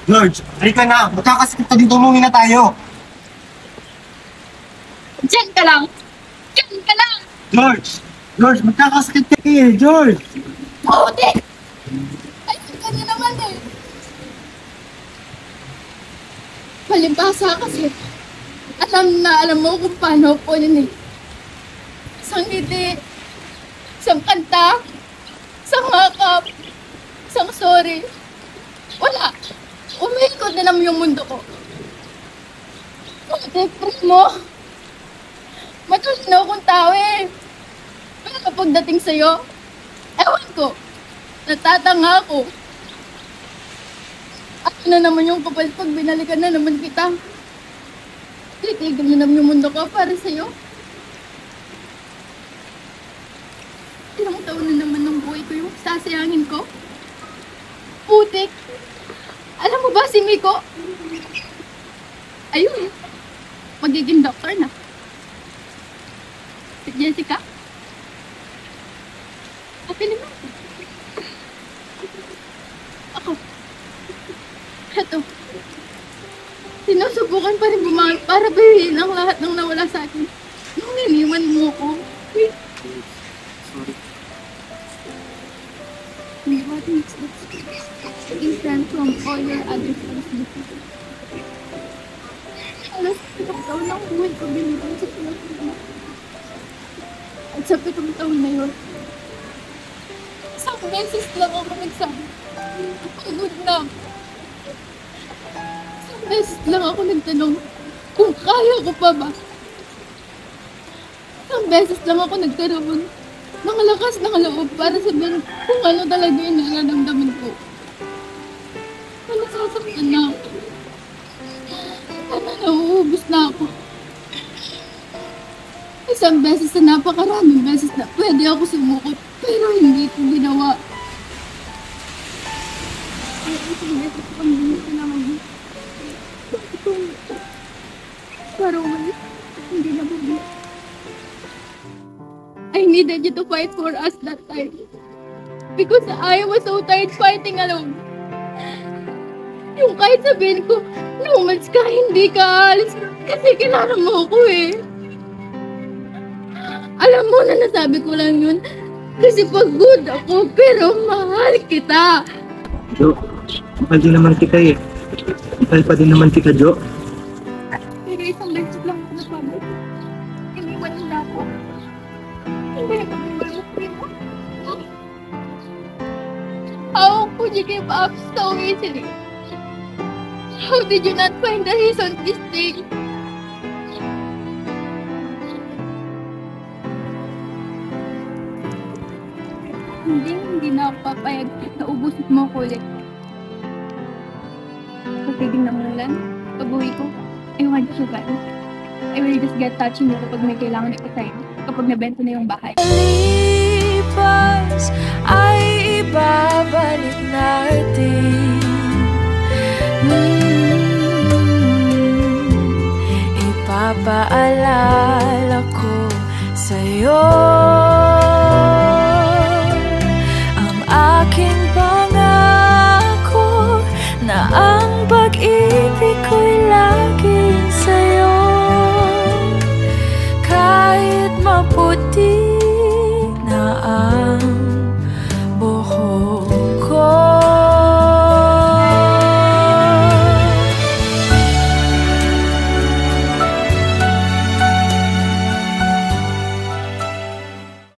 George, halika na. Magkakasakit ka din, tumungin na tayo. Diyan ka lang! Diyan ka lang! George! George, magkakasakit ka eh, George! Putik! Ayun ka na naman eh! Palibasa kasi, alam mo kung paano ako yun eh. Isang ngiti, isang kanta, isang hakap, isang sorry. Wala. Umikot na naman yung mundo ko. Putik, mo. Matalino akong tao eh. Pero kapag dating sa'yo, ewan ko, natatanga ako. Ano na naman yung kapal pag binalikan na naman kita? Titigil na naman yung mundo ko para sa'yo. Ilang taon na naman ng buhay ko yung sasayangin ko. Putik! Alam mo ba si Miko? Ayun, magiging doktor na. Si Jessica? Okay naman. Ako. Eto. Sinusubukan pa rin bumangon para bawiin ang lahat ng nawala sa akin. Nung iniwan mo ko. Wait. Sorry. What makes it different from all your other responsibilities? Alas, pitong taon ng buhay ko binigay sa pinag-ibig. At sa pitong taon na yun, isang beses lang ako nagsabi, pagod na ako. Isang beses lang ako nagtanong kung kaya ko pa ba. Isang beses lang ako nagkaroon ng lakas ng loob para sabihin kung ano talaga yung nararamdaman ko. Nasasaktan na ako. Nauubos na ako. Isang beses na napakaraming beses na pwede ako sumukot, pero hindi ko ginawa. Ay, isang beses ko kang binis na naman. Bakit ko? Parang umalis, hindi na bubili. I needed you to fight for us that time. Because I was so tired fighting alone. Yung kahit sabihin ko, umalis ka, hindi ka alis. Kasi kilala mo ako eh. Alam mo na nasabi ko lang yun. Kasi pagod ako, pero mahal kita. Jo, mahal din naman kita eh. Mahal pa din naman kita, Jo. Pero isang beses lang ako napagod. Iniwan nila ako. Hindi na kami malupin mo. How could you give up so easily? How did you not find the reason to stay? Hindi na ako papayag na ubusin mo ko ulit. Pagtiging ng ulan, pag-uwi ko, I want you back. I will just get touching you kapag may kailangan i-time, kapag nabenta na yung bahay. Lipas ay ibabalik natin. Ipapaalala ko sa'yo.